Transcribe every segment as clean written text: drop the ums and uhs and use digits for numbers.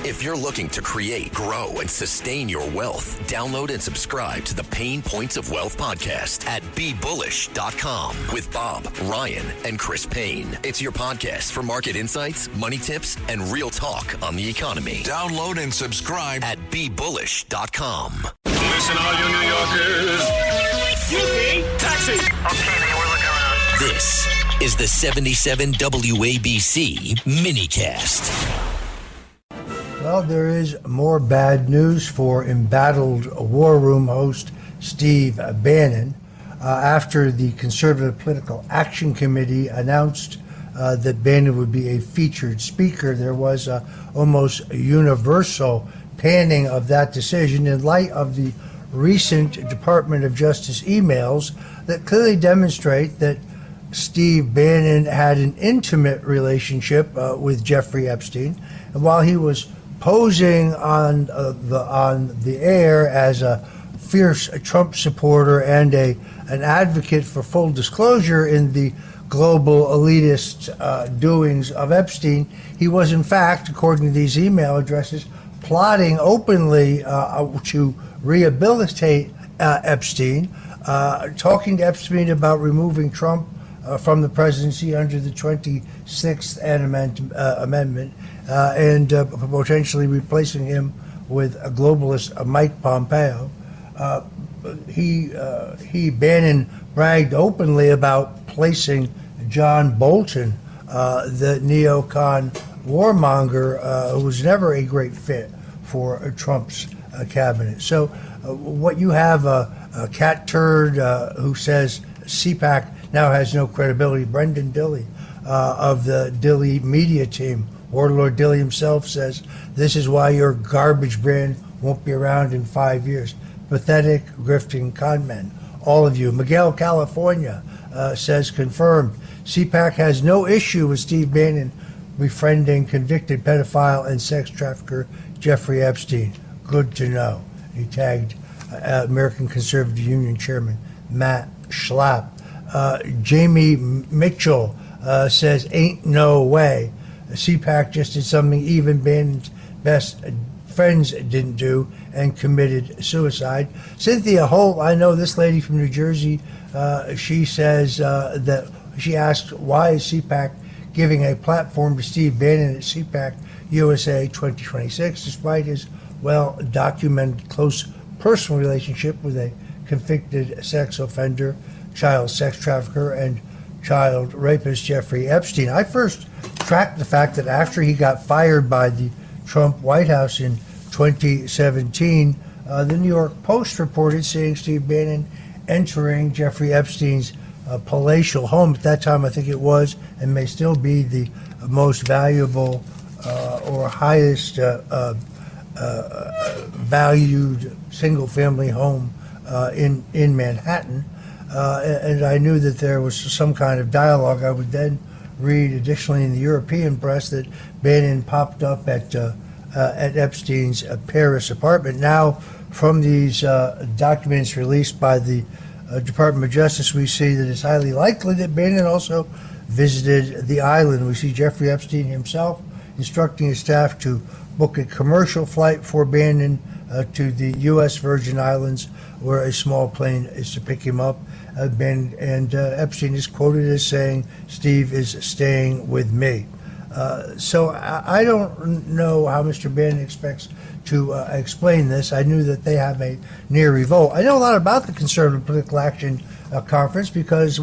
If you're looking to create, grow, and sustain your wealth, download and subscribe to the Pain Points of Wealth podcast at BeBullish.com with Bob, Ryan, and Chris Payne. It's your podcast for market insights, money tips, and real talk on the economy. Download and subscribe at BeBullish.com. Listen, all you New Yorkers. Excuse me, taxi. Okay, man, we're looking around. This is the 77 WABC minicast. Well, there is more bad news for embattled War Room host Steve Bannon. After the Conservative Political Action Committee announced that Bannon would be a featured speaker, there was almost a universal panning of that decision in light of the recent Department of Justice emails that clearly demonstrate that Steve Bannon had an intimate relationship with Jeffrey Epstein. And while he was posing on the air as a fierce Trump supporter and an advocate for full disclosure in the global elitist doings of Epstein, he was in fact, according to these email addresses, plotting openly to rehabilitate Epstein, talking to Epstein about removing Trump from the presidency under the 26th Amendment, and potentially replacing him with a globalist Mike Pompeo. Bannon bragged openly about placing John Bolton, the neocon warmonger, who was never a great fit for Trump's cabinet. So what you have, a cat turd who says CPAC now has no credibility. Brendan Dilley of the Dilley media team, Warlord Dilley himself, says this is why your garbage brand won't be around in 5 years. Pathetic, grifting con men, all of you. Miguel California says confirmed. CPAC has no issue with Steve Bannon befriending convicted pedophile and sex trafficker Jeffrey Epstein. Good to know. He tagged American Conservative Union Chairman Matt Schlapp. Jamie Mitchell says, ain't no way. CPAC just did something even Bannon's best friends didn't do and committed suicide. Cynthia Holt, I know this lady from New Jersey, she says that she asked, why is CPAC giving a platform to Steve Bannon at CPAC USA 2026, despite his well-documented close personal relationship with a convicted sex offender, child sex trafficker, and child rapist Jeffrey Epstein. I first tracked the fact that after he got fired by the Trump White House in 2017, the New York Post reported seeing Steve Bannon entering Jeffrey Epstein's palatial home. At that time, I think it was, and may still be, the most valuable or highest valued single-family home in Manhattan. And I knew that there was some kind of dialogue. I would then read additionally in the European press that Bannon popped up at Epstein's Paris apartment. Now, from these documents released by the Department of Justice, we see that it's highly likely that Bannon also visited the island. We see Jeffrey Epstein himself instructing his staff to book a commercial flight for Bannon to the U.S. Virgin Islands, where a small plane is to pick him up. Epstein is quoted as saying, Steve is staying with me. So I don't know how Mr. Bannon expects to explain this. I knew that they have a near revolt. I know a lot about the Conservative Political Action Conference because,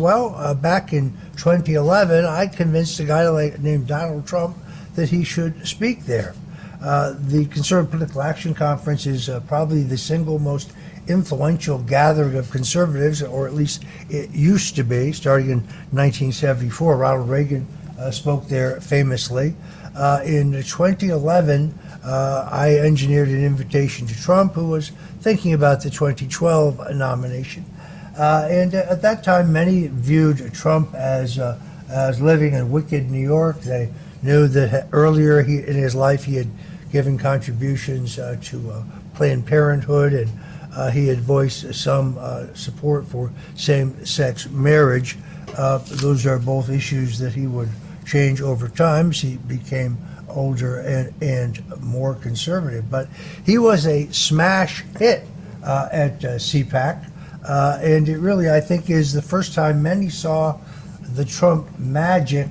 back in 2011, I convinced a guy named Donald Trump that he should speak there. The Conservative Political Action Conference is probably the single most influential gathering of conservatives, or at least it used to be, starting in 1974. Ronald Reagan spoke there famously. In 2011, I engineered an invitation to Trump, who was thinking about the 2012 nomination. And at that time, many viewed Trump as living in wicked New York. They knew that earlier in his life he had given contributions to Planned Parenthood, and he had voiced some support for same-sex marriage. Those are both issues that he would change over time as he became older and more conservative. But he was a smash hit at CPAC, and it really, I think, is the first time many saw the Trump magic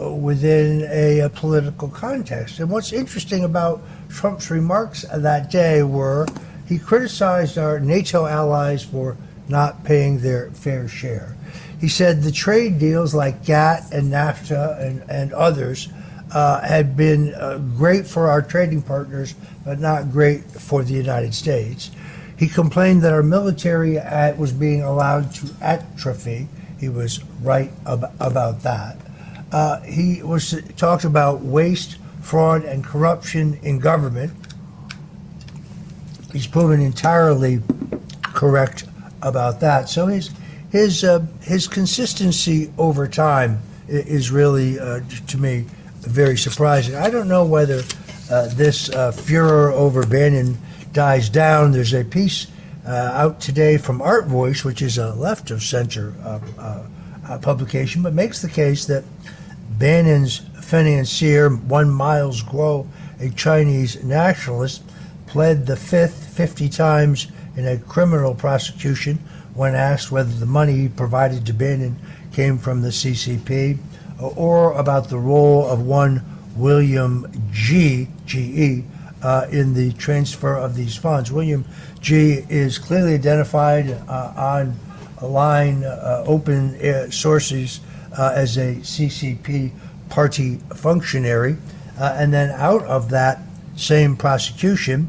within a political context. And what's interesting about Trump's remarks that day were he criticized our NATO allies for not paying their fair share. He said the trade deals like GATT and NAFTA and others had been great for our trading partners, but not great for the United States. He complained that our military was being allowed to atrophy. He was right about that. He talked about waste, fraud, and corruption in government. He's proven entirely correct about that. So his consistency over time is really, to me, very surprising. I don't know whether this furor over Bannon dies down. There's a piece out today from Art Voice, which is a left of center publication, but makes the case that Bannon's financier, one Miles Guo, a Chinese nationalist, pled the fifth 50 times in a criminal prosecution when asked whether the money he provided to Bannon came from the CCP or about the role of one William G. G.E. In the transfer of these funds. William G. is clearly identified on a line, open sources, as a CCP party functionary. And then out of that same prosecution,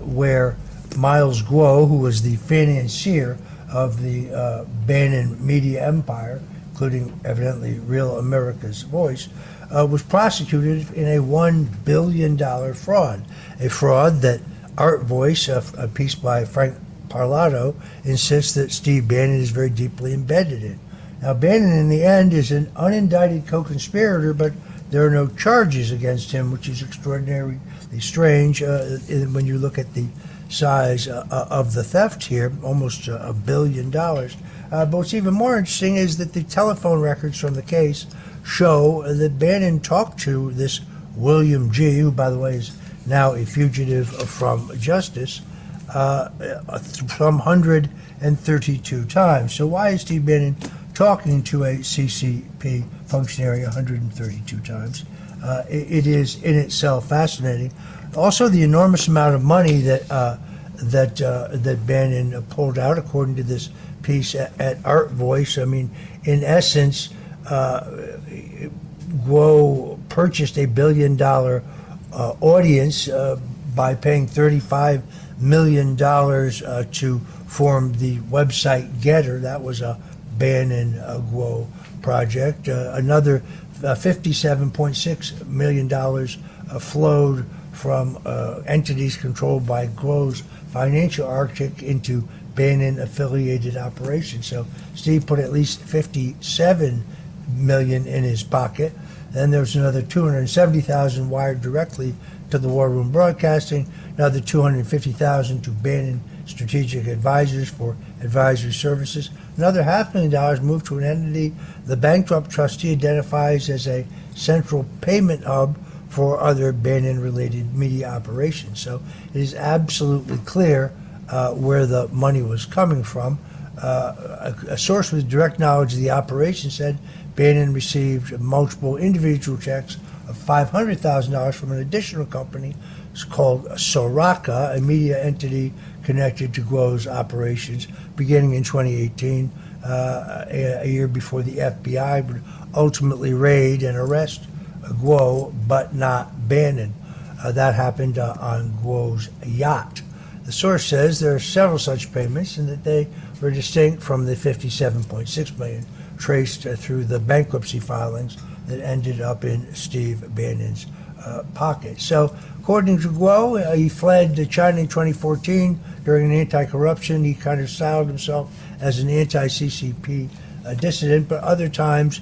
where Miles Guo, who was the financier of the Bannon media empire, including evidently Real America's Voice, was prosecuted in a $1 billion fraud, a fraud that Art Voice, a piece by Frank Parlato, insists that Steve Bannon is very deeply embedded in. Now, Bannon, in the end, is an unindicted co-conspirator, but there are no charges against him, which is extraordinarily strange when you look at the size of the theft here, almost $1 billion. But what's even more interesting is that the telephone records from the case show that Bannon talked to this William G., who, by the way, is now a fugitive from justice, from 132 times. So why is Steve Bannon talking to a CCP functionary 132 times? It is in itself fascinating. Also, the enormous amount of money that Bannon pulled out, according to this piece at Art Voice. I mean, in essence, Guo purchased a $1 billion audience by paying $35 million to form the website Getter. That was a Bannon Guo project. Another $57.6 million flowed from entities controlled by Guo's financial architect into Bannon-affiliated operations. So Steve put at least $57 million in his pocket. Then there was another $270,000 wired directly to the War Room Broadcasting, another $250,000 to Bannon Strategic Advisors for advisory services. Another $500,000 moved to an entity the bankrupt trustee identifies as a central payment hub for other Bannon-related media operations. So it is absolutely clear where the money was coming from. A source with direct knowledge of the operation said Bannon received multiple individual checks of $500,000 from an additional company called Soraka, a media entity connected to Guo's operations, beginning in 2018, a year before the FBI would ultimately raid and arrest Guo, but not Bannon. That happened on Guo's yacht. The source says there are several such payments and that they were distinct from the $57.6 million traced through the bankruptcy filings that ended up in Steve Bannon's pocket. So, according to Guo, he fled to China in 2014 during an anti-corruption. He kind of styled himself as an anti-CCP dissident, but other times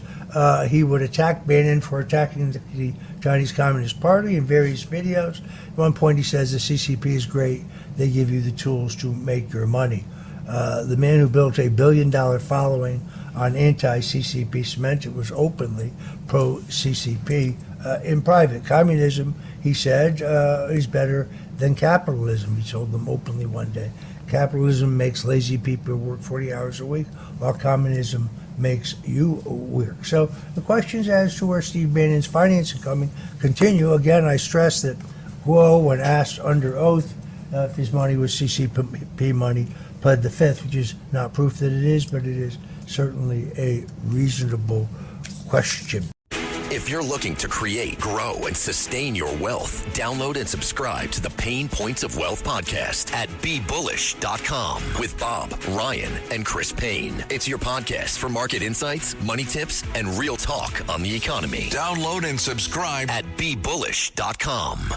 he would attack Bannon for attacking the Chinese Communist Party in various videos. At one point he says the CCP is great, they give you the tools to make your money. The man who built a $1 billion following on anti-CCP cement, it was openly pro-CCP in private. Communism, he said, is better than capitalism. He told them openly one day. Capitalism makes lazy people work 40 hours a week, while communism makes you work. So the questions as to where Steve Bannon's financing coming continue. Again, I stress that Guo, when asked under oath if his money was CCP money, pled the fifth, which is not proof that it is, but it is certainly a reasonable question. If you're looking to create, grow, and sustain your wealth, download and subscribe to the Pain Points of Wealth podcast at BeBullish.com with Bob, Ryan, and Chris Payne. It's your podcast for market insights, money tips, and real talk on the economy. Download and subscribe at BeBullish.com.